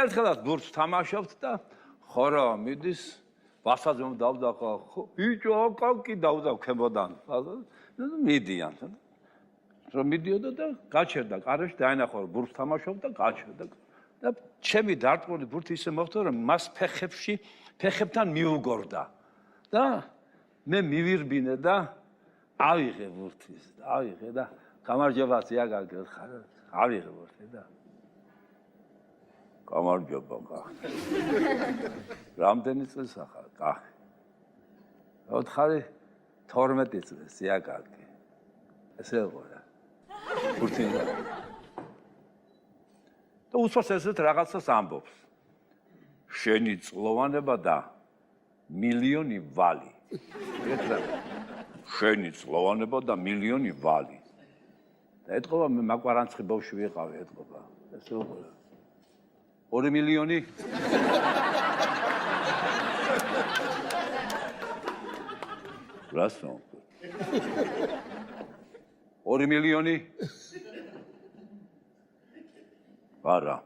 ერთხელაც ბურთს თამაშობთ და ხორო მიდის ვასაძმო დავდახა ბიჭო აკაკი დავდაქვებოდან მიდიან რომ მიდიოდა და გაჩერდა კარებში დაენახა რომ ბურთს თამაშობ და გაჩერდა და ჩემი დარტყმული ბურთი ისე მოხდა რომ მას ფეხებთან მიუგორდა და მე მივირბინე და ავიღე ბურთის ავიღე და გამარჯობა ზიაგაგე ავიღე ბურთი და გამარჯობა კახი რამდენი წელს ახლა კახი 12 წელს ზიაგაგე ესე იყო რა ბურთი და უცბად ესეთ რაღაცას ამბობს შენი წლოვანება და მილიონი ვალი შენი წლოვანება და მილიონი ვალი და ეთყობა მე მაკვარანცხი ბავშვი ვიყავი ეთყობა ესე იყო 2 მილიონი რასო 2 მილიონი არა